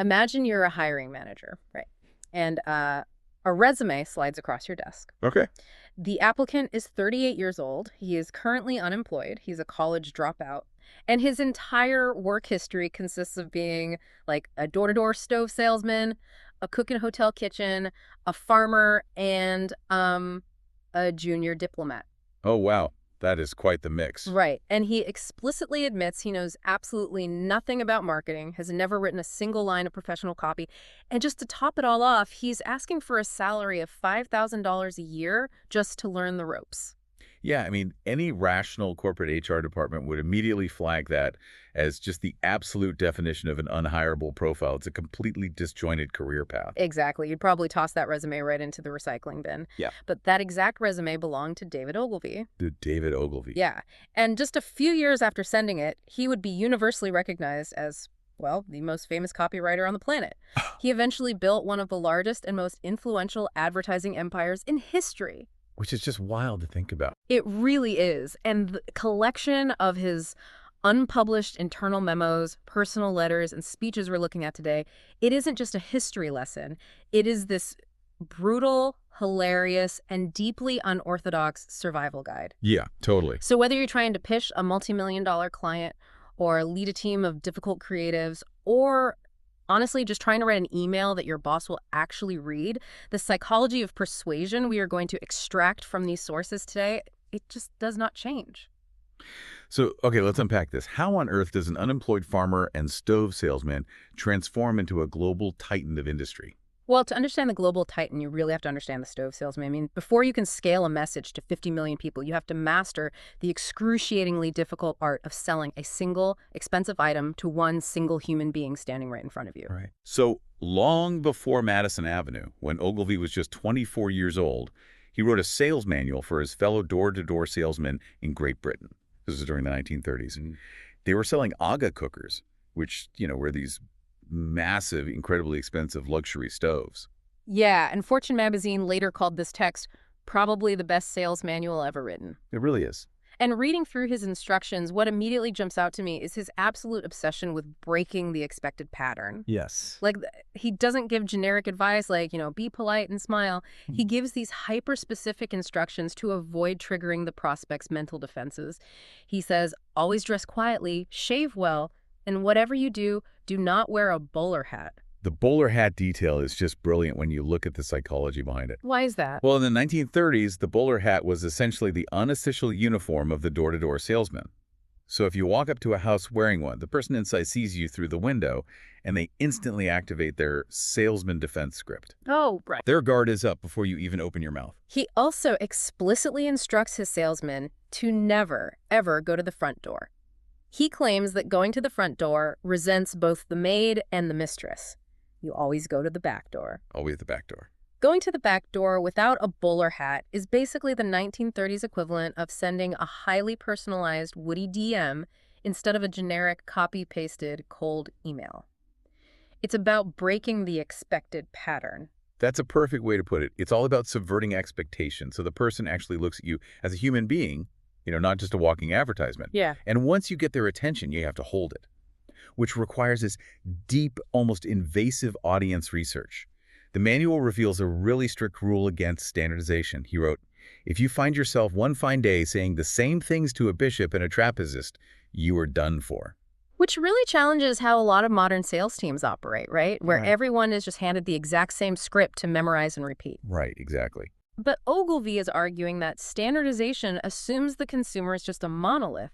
Imagine you're a hiring manager, right? And a resume slides across your desk. Okay. The applicant is 38 years old. He is currently unemployed. He's a college dropout. And his entire work history consists of being like a door-to-door stove salesman, a cook in a hotel kitchen, a farmer, and a junior diplomat. Oh, wow. That is quite the mix. Right. And he explicitly admits he knows absolutely nothing about marketing, has never written a single line of professional copy. And just to top it all off, he's asking for a salary of $5,000 a year just to learn the ropes. Yeah, I mean, any rational corporate HR department would immediately flag that as just the absolute definition of an unhireable profile. It's a completely disjointed career path. Exactly. You'd probably toss that resume right into the recycling bin. Yeah. But that exact resume belonged to David Ogilvy. The David Ogilvy. Yeah. And just a few years after sending it, he would be universally recognized as, well, the most famous copywriter on the planet. He eventually built one of the largest and most influential advertising empires in history. Which is just wild to think about. It really is. And the collection of his unpublished internal memos, personal letters, and speeches we're looking at today, it isn't just a history lesson. It is this brutal, hilarious, and deeply unorthodox survival guide. Yeah, totally. So whether you're trying to pitch a multi-million-dollar client or lead a team of difficult creatives or honestly, just trying to write an email that your boss will actually read, the psychology of persuasion we are going to extract from these sources today, it just does not change. So, okay, let's unpack this. How on earth does an unemployed farmer and stove salesman transform into a global titan of industry? Well, to understand the global titan, you really have to understand the stove salesman. I mean, before you can scale a message to 50 million people, you have to master the excruciatingly difficult art of selling a single, expensive item to one single human being standing right in front of you. Right. So long before Madison Avenue, when Ogilvy was just 24 years old, he wrote a sales manual for his fellow door-to-door salesmen in Great Britain. This was during the 1930s. And they were selling Aga Cookers, which, were these massive, incredibly expensive luxury stoves. Yeah, and Fortune magazine later called this text probably the best sales manual ever written. It really is. And reading through his instructions, what immediately jumps out to me is his absolute obsession with breaking the expected pattern. Yes. Like, he doesn't give generic advice like, be polite and smile. He gives these hyper-specific instructions to avoid triggering the prospect's mental defenses. He says, always dress quietly, shave well, and whatever you do, do not wear a bowler hat. The bowler hat detail is just brilliant when you look at the psychology behind it. Why is that? Well, in the 1930s, the bowler hat was essentially the unofficial uniform of the door-to-door salesman. So if you walk up to a house wearing one, the person inside sees you through the window, and they instantly activate their salesman defense script. Oh, right. Their guard is up before you even open your mouth. He also explicitly instructs his salesmen to never, ever go to the front door. He claims that going to the front door resents both the maid and the mistress. You always go to the back door. Always the back door. Going to the back door without a bowler hat is basically the 1930s equivalent of sending a highly personalized Woody DM instead of a generic copy-pasted cold email. It's about breaking the expected pattern. That's a perfect way to put it. It's all about subverting expectations, so the person actually looks at you as a human being, not just a walking advertisement. Yeah. And once you get their attention, you have to hold it, which requires this deep, almost invasive audience research. The manual reveals a really strict rule against standardization. He wrote, if you find yourself one fine day saying the same things to a bishop and a trapezist, you are done for. Which really challenges how a lot of modern sales teams operate, right? Where everyone is just handed the exact same script to memorize and repeat. Right, exactly. But Ogilvy is arguing that standardization assumes the consumer is just a monolith,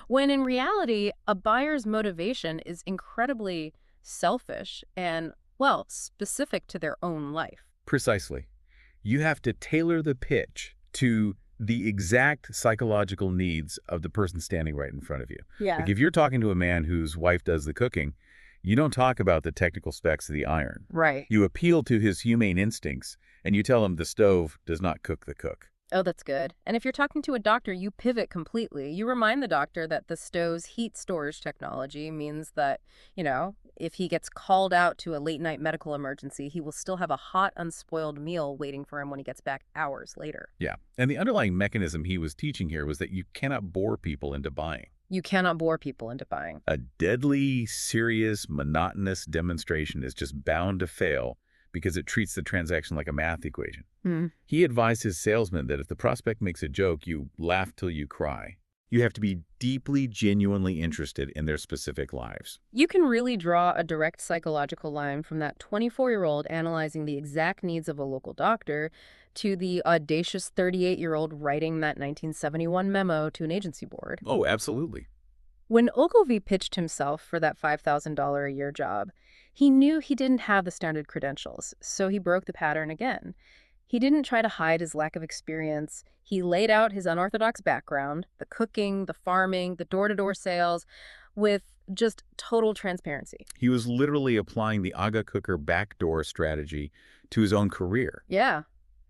when in reality, a buyer's motivation is incredibly selfish and, well, specific to their own life. Precisely. You have to tailor the pitch to the exact psychological needs of the person standing right in front of you. Yeah. Like if you're talking to a man whose wife does the cooking, you don't talk about the technical specs of the iron. Right. You appeal to his humane instincts, and you tell him the stove does not cook the cook. Oh, that's good. And if you're talking to a doctor, you pivot completely. You remind the doctor that the stove's heat storage technology means that, if he gets called out to a late-night medical emergency, he will still have a hot, unspoiled meal waiting for him when he gets back hours later. Yeah. And the underlying mechanism he was teaching here was that you cannot bore people into buying. You cannot bore people into buying. A deadly, serious, monotonous demonstration is just bound to fail because it treats the transaction like a math equation. Hmm. He advised his salesman that if the prospect makes a joke, you laugh till you cry. You have to be deeply, genuinely interested in their specific lives. You can really draw a direct psychological line from that 24-year-old analyzing the exact needs of a local doctor to the audacious 38-year-old writing that 1971 memo to an agency board. Oh, absolutely. When Ogilvy pitched himself for that $5,000 a year job, he knew he didn't have the standard credentials, so he broke the pattern again. He didn't try to hide his lack of experience. He laid out his unorthodox background, the cooking, the farming, the door-to-door sales, with just total transparency. He was literally applying the Aga Cooker backdoor strategy to his own career. Yeah.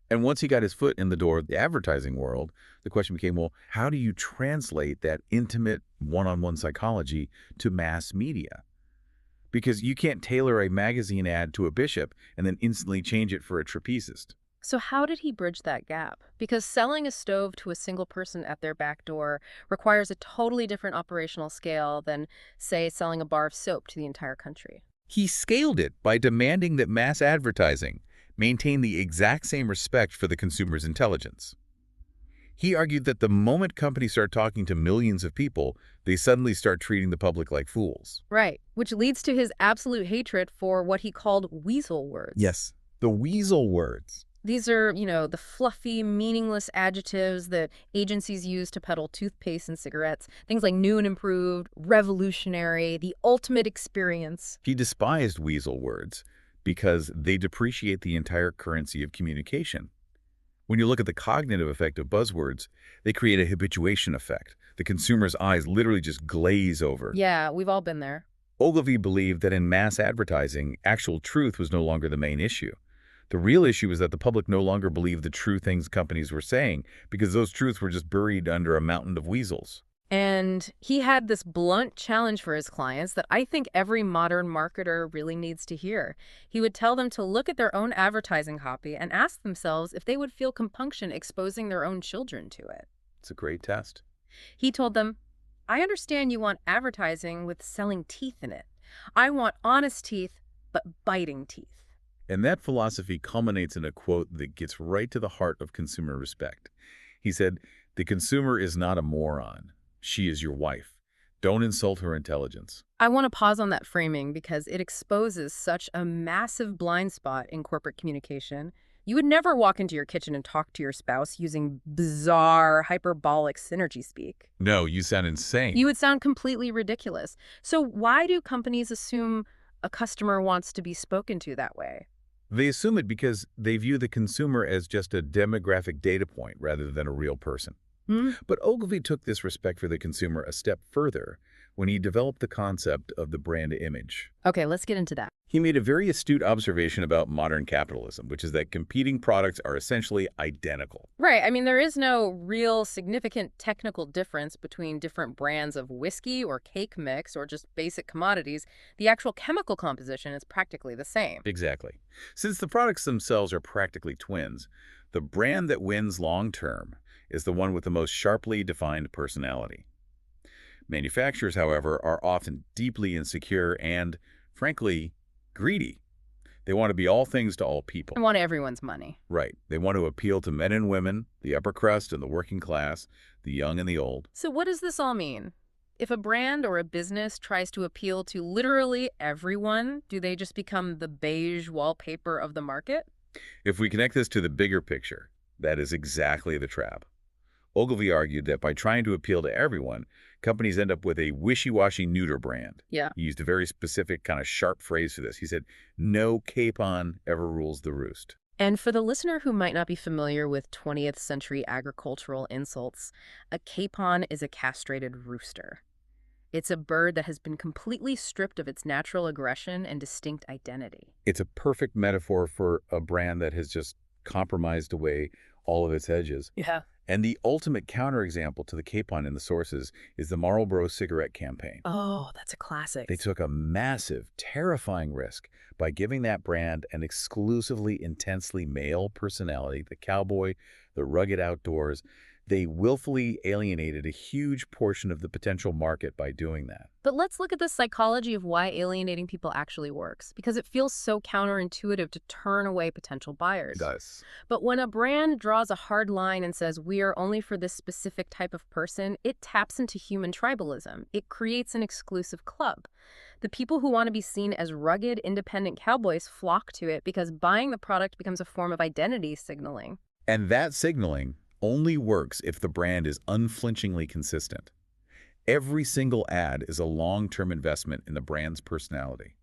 And once he got his foot in the door of the advertising world, the question became, well, how do you translate that intimate one-on-one psychology to mass media? Because you can't tailor a magazine ad to a bishop and then instantly change it for a trapezist. So how did he bridge that gap? Because selling a stove to a single person at their back door requires a totally different operational scale than, say, selling a bar of soap to the entire country. He scaled it by demanding that mass advertising maintain the exact same respect for the consumer's intelligence. He argued that the moment companies start talking to millions of people, they suddenly start treating the public like fools. Right, which leads to his absolute hatred for what he called weasel words. Yes, the weasel words. These are, the fluffy, meaningless adjectives that agencies use to peddle toothpaste and cigarettes. Things like new and improved, revolutionary, the ultimate experience. He despised weasel words because they depreciate the entire currency of communication. When you look at the cognitive effect of buzzwords, they create a habituation effect. The consumer's eyes literally just glaze over. Yeah, we've all been there. Ogilvy believed that in mass advertising, actual truth was no longer the main issue. The real issue was that the public no longer believed the true things companies were saying because those truths were just buried under a mountain of weasels. And he had this blunt challenge for his clients that I think every modern marketer really needs to hear. He would tell them to look at their own advertising copy and ask themselves if they would feel compunction exposing their own children to it. It's a great test. He told them, I understand you want advertising with selling teeth in it. I want honest teeth, but biting teeth. And that philosophy culminates in a quote that gets right to the heart of consumer respect. He said, "The consumer is not a moron. She is your wife. Don't insult her intelligence." I want to pause on that framing because it exposes such a massive blind spot in corporate communication. You would never walk into your kitchen and talk to your spouse using bizarre, hyperbolic synergy speak. No, you sound insane. You would sound completely ridiculous. So why do companies assume a customer wants to be spoken to that way? They assume it because they view the consumer as just a demographic data point rather than a real person. But Ogilvy took this respect for the consumer a step further when he developed the concept of the brand image. Okay, let's get into that. He made a very astute observation about modern capitalism, which is that competing products are essentially identical. Right. I mean, there is no real significant technical difference between different brands of whiskey or cake mix or just basic commodities. The actual chemical composition is practically the same. Exactly. Since the products themselves are practically twins, the brand that wins long-term is the one with the most sharply defined personality. Manufacturers, however, are often deeply insecure and, frankly, greedy. They want to be all things to all people. I want everyone's money. Right. They want to appeal to men and women, the upper crust and the working class, the young and the old. So what does this all mean? If a brand or a business tries to appeal to literally everyone, do they just become the beige wallpaper of the market? If we connect this to the bigger picture, that is exactly the trap. Ogilvy argued that by trying to appeal to everyone, companies end up with a wishy-washy neuter brand. Yeah. He used a very specific kind of sharp phrase for this. He said, "No capon ever rules the roost." And for the listener who might not be familiar with 20th century agricultural insults, a capon is a castrated rooster. It's a bird that has been completely stripped of its natural aggression and distinct identity. It's a perfect metaphor for a brand that has just compromised away all of its edges. Yeah. And the ultimate counterexample to the capon in the sources is the Marlboro cigarette campaign. Oh, that's a classic. They took a massive, terrifying risk by giving that brand an exclusively intensely male personality, the cowboy, the rugged outdoors. They willfully alienated a huge portion of the potential market by doing that. But let's look at the psychology of why alienating people actually works, because it feels so counterintuitive to turn away potential It buyers. does. But when a brand draws a hard line and says, we are only for this specific type of person, it taps into human tribalism. It creates an exclusive club. The people who want to be seen as rugged, independent cowboys flock to it because buying the product becomes a form of identity signaling. And that signaling only works if the brand is unflinchingly consistent. Every single ad is a long-term investment in the brand's personality.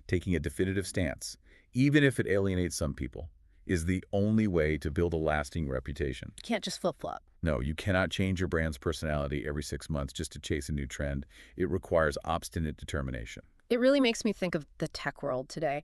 Taking a definitive stance, even if it alienates some people, is the only way to build a lasting reputation. You can't just flip-flop. No, you cannot change your brand's personality every 6 months just to chase a new trend. It requires obstinate determination. It really makes me think of the tech world today.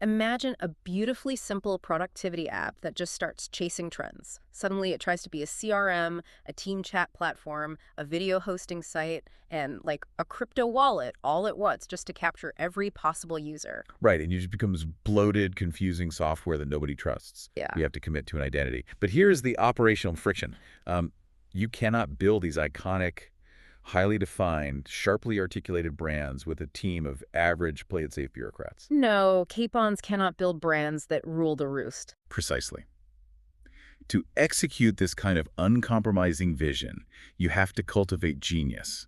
Imagine a beautifully simple productivity app that just starts chasing trends. Suddenly it tries to be a CRM, a team chat platform, a video hosting site, and like a crypto wallet all at once just to capture every possible user. Right, and it just becomes bloated, confusing software that nobody trusts. Yeah. You have to commit to an identity. But here's the operational friction. You cannot build these iconic, highly defined, sharply articulated brands with a team of average, play-it-safe bureaucrats. No, capons cannot build brands that rule the roost. Precisely. To execute this kind of uncompromising vision, you have to cultivate genius.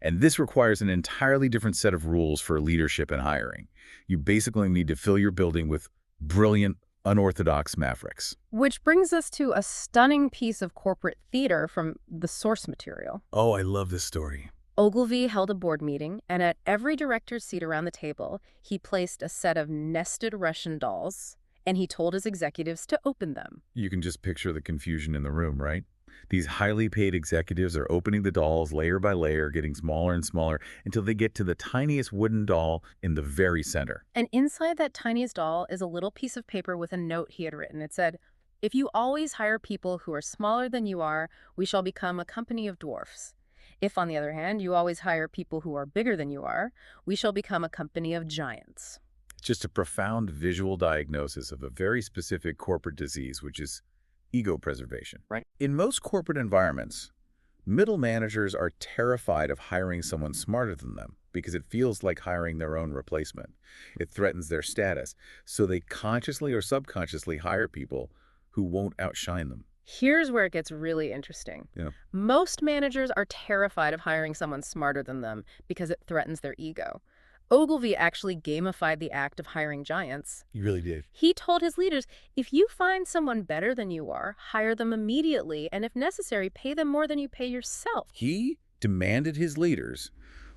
And this requires an entirely different set of rules for leadership and hiring. You basically need to fill your building with brilliant, unorthodox mavericks. Which brings us to a stunning piece of corporate theater from the source material. Oh, I love this story. Ogilvy held a board meeting, and at every director's seat around the table, he placed a set of nested Russian dolls, and he told his executives to open them. You can just picture the confusion in the room, right? These highly paid executives are opening the dolls layer by layer, getting smaller and smaller until they get to the tiniest wooden doll in the very center. And inside that tiniest doll is a little piece of paper with a note he had written. It said, "If you always hire people who are smaller than you are, we shall become a company of dwarfs. If, on the other hand, you always hire people who are bigger than you are, we shall become a company of giants." It's just a profound visual diagnosis of a very specific corporate disease, which is ego preservation. Right. In most corporate environments, middle managers are terrified of hiring someone smarter than them because it feels like hiring their own replacement. It threatens their status. So they consciously or subconsciously hire people who won't outshine them. Here's where it gets really interesting. Yeah. Most managers are terrified of hiring someone smarter than them because it threatens their ego. Ogilvy actually gamified the act of hiring giants. You really did. He told his leaders, if you find someone better than you are, hire them immediately, and if necessary, pay them more than you pay yourself. He demanded his leaders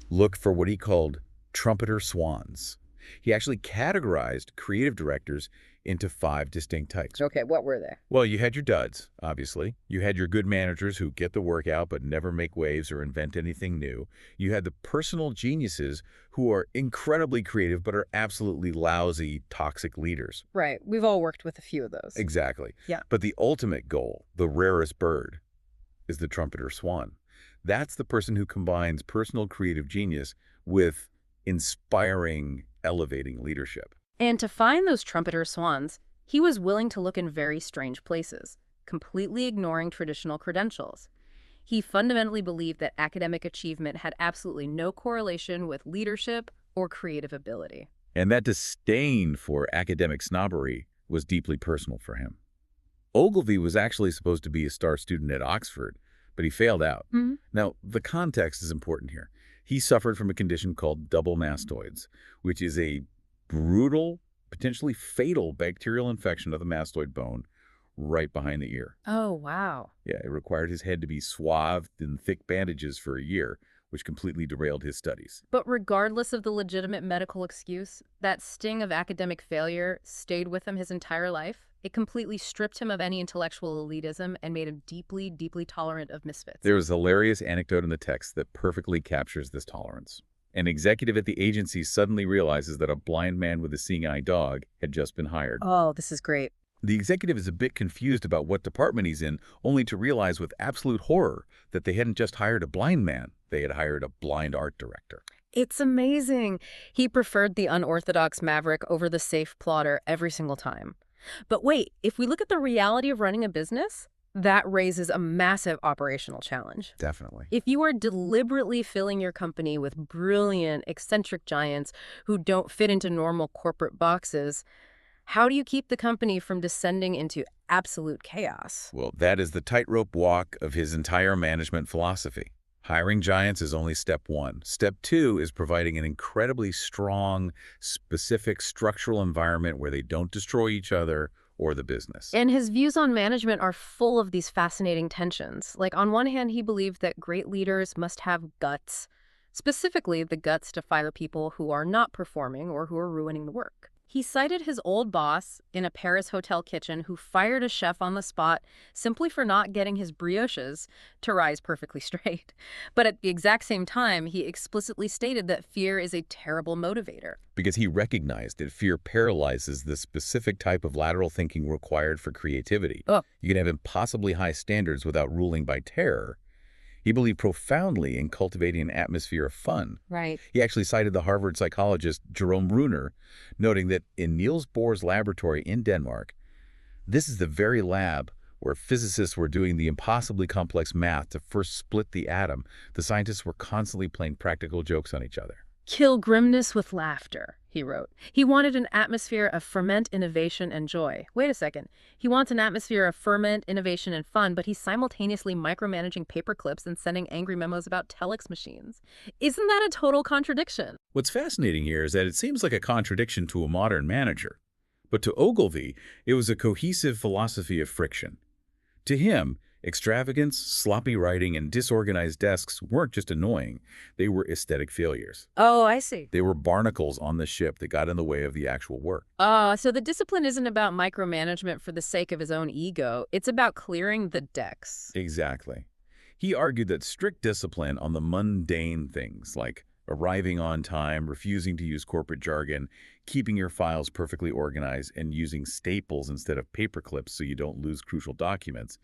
look for what he called Trumpeter Swans. He actually categorized creative directors into 5 distinct types. Okay, what were they? Well, you had your duds, obviously. You had your good managers who get the work out but never make waves or invent anything new. You had the personal geniuses who are incredibly creative but are absolutely lousy, toxic leaders. Right, we've all worked with a few of those. Exactly. Yeah. But the ultimate goal, the rarest bird, is the Trumpeter Swan. That's the person who combines personal creative genius with inspiring, elevating leadership. And to find those trumpeter swans, he was willing to look in very strange places, completely ignoring traditional credentials. He fundamentally believed that academic achievement had absolutely no correlation with leadership or creative ability. And that disdain for academic snobbery was deeply personal for him. Ogilvy was actually supposed to be a star student at Oxford, but he failed out. Mm-hmm. Now, the context is important here. He suffered from a condition called double mastoids, which is a brutal, potentially fatal bacterial infection of the mastoid bone right behind the ear. Oh, wow. Yeah, it required his head to be swathed in thick bandages for a year, which completely derailed his studies. But regardless of the legitimate medical excuse, that sting of academic failure stayed with him his entire life. It completely stripped him of any intellectual elitism and made him deeply, deeply tolerant of misfits. There was a hilarious anecdote in the text that perfectly captures this tolerance. An executive at the agency suddenly realizes that a blind man with a seeing-eye dog had just been hired. Oh, this is great. The executive is a bit confused about what department he's in, only to realize with absolute horror that they hadn't just hired a blind man, they had hired a blind art director. It's amazing. He preferred the unorthodox maverick over the safe plodder every single time. But wait, if we look at the reality of running a business, That raises a massive operational challenge. Definitely. If you are deliberately filling your company with brilliant, eccentric giants who don't fit into normal corporate boxes, how do you keep the company from descending into absolute chaos? Well, that is the tightrope walk of his entire management philosophy. Hiring giants is only step one. Step two is providing an incredibly strong, specific structural environment where they don't destroy each other or the business. And his views on management are full of these fascinating tensions. Like, on one hand, he believed that great leaders must have guts, specifically the guts to fire people who are not performing or who are ruining the work. He cited his old boss in a Paris hotel kitchen who fired a chef on the spot simply for not getting his brioches to rise perfectly straight. But at the exact same time, he explicitly stated that fear is a terrible motivator. Because he recognized that fear paralyzes the specific type of lateral thinking required for creativity. Oh. You can have impossibly high standards without ruling by terror. He believed profoundly in cultivating an atmosphere of fun. Right. He actually cited the Harvard psychologist Jerome Bruner, noting that in Niels Bohr's laboratory in Denmark, this is the very lab where physicists were doing the impossibly complex math to first split the atom. The scientists were constantly playing practical jokes on each other. Kill grimness with laughter, he wrote. He wanted an atmosphere of ferment, innovation, and joy. Wait a second. He wants an atmosphere of ferment, innovation, and fun, but he's simultaneously micromanaging paper clips and sending angry memos about telex machines. Isn't that a total contradiction? What's fascinating here is that it seems like a contradiction to a modern manager. But to Ogilvy, it was a cohesive philosophy of friction. To him, extravagance, sloppy writing, and disorganized desks weren't just annoying. They were aesthetic failures. Oh, I see. They were barnacles on the ship that got in the way of the actual work. So the discipline isn't about micromanagement for the sake of his own ego. It's about clearing the decks. Exactly. He argued that strict discipline on the mundane things like arriving on time, refusing to use corporate jargon, keeping your files perfectly organized, and using staples instead of paper clips so you don't lose crucial documents,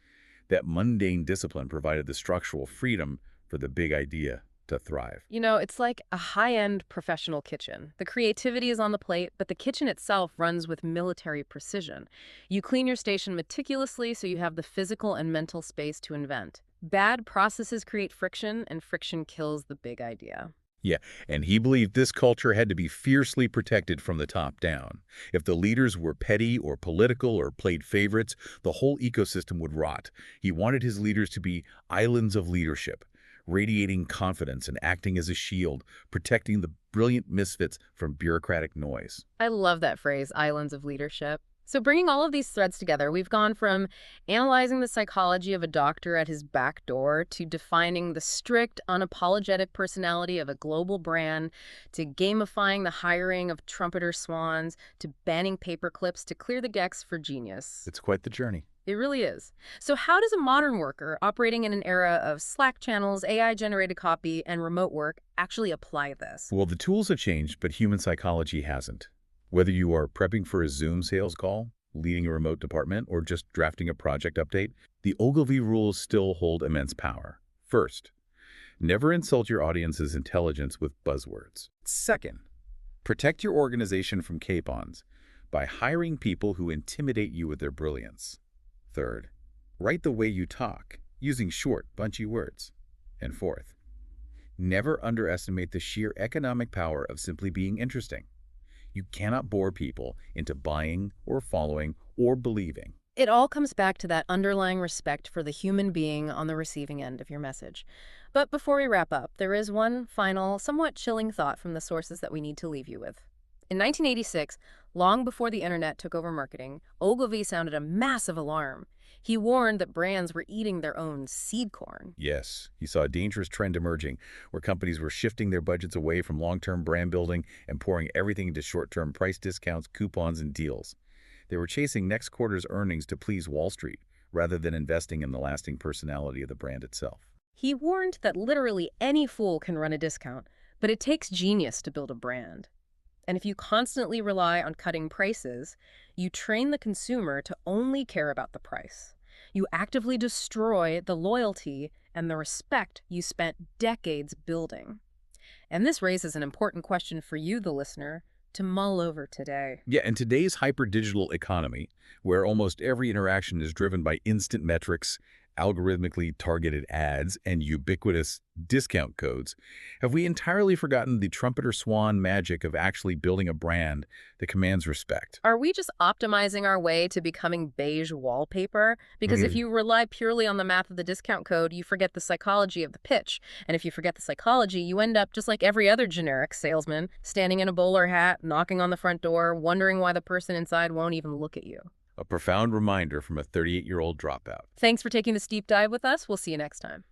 that mundane discipline provided the structural freedom for the big idea to thrive. You know, it's like a high-end professional kitchen. The creativity is on the plate, but the kitchen itself runs with military precision. You clean your station meticulously so you have the physical and mental space to invent. Bad processes create friction, and friction kills the big idea. Yeah, and he believed this culture had to be fiercely protected from the top down. If the leaders were petty or political or played favorites, the whole ecosystem would rot. He wanted his leaders to be islands of leadership, radiating confidence and acting as a shield, protecting the brilliant misfits from bureaucratic noise. I love that phrase, islands of leadership. So bringing all of these threads together, we've gone from analyzing the psychology of a doctor at his back door to defining the strict, unapologetic personality of a global brand, to gamifying the hiring of Trumpeter Swans, to banning paper clips to clear the decks for genius. It's quite the journey. It really is. So how does a modern worker operating in an era of Slack channels, AI-generated copy, and remote work actually apply this? Well, the tools have changed, but human psychology hasn't. Whether you are prepping for a Zoom sales call, leading a remote department, or just drafting a project update, the Ogilvy rules still hold immense power. First, never insult your audience's intelligence with buzzwords. Second, protect your organization from capons by hiring people who intimidate you with their brilliance. Third, write the way you talk, using short, punchy words. And fourth, never underestimate the sheer economic power of simply being interesting. You cannot bore people into buying or following or believing. It all comes back to that underlying respect for the human being on the receiving end of your message. But before we wrap up, there is one final, somewhat chilling thought from the sources that we need to leave you with. In 1986, long before the internet took over marketing, Ogilvy sounded a massive alarm. He warned that brands were eating their own seed corn. Yes, he saw a dangerous trend emerging where companies were shifting their budgets away from long-term brand building and pouring everything into short-term price discounts, coupons, and deals. They were chasing next quarter's earnings to please Wall Street rather than investing in the lasting personality of the brand itself. He warned that literally any fool can run a discount, but it takes genius to build a brand. And if you constantly rely on cutting prices, you train the consumer to only care about the price. You actively destroy the loyalty and the respect you spent decades building. And this raises an important question for you, the listener. to mull over today. Yeah, in today's hyper-digital economy, where almost every interaction is driven by instant metrics, algorithmically targeted ads, and ubiquitous discount codes, have we entirely forgotten the Trumpeter Swan magic of actually building a brand that commands respect? Are we just optimizing our way to becoming beige wallpaper? Because if you rely purely on the math of the discount code, you forget the psychology of the pitch. And if you forget the psychology, you end up just like every other generic salesman, standing in a bowler hat, knocking on the front door, wondering why the person inside won't even look at you. A profound reminder from a 38-year-old dropout. Thanks for taking this deep dive with us. We'll see you next time.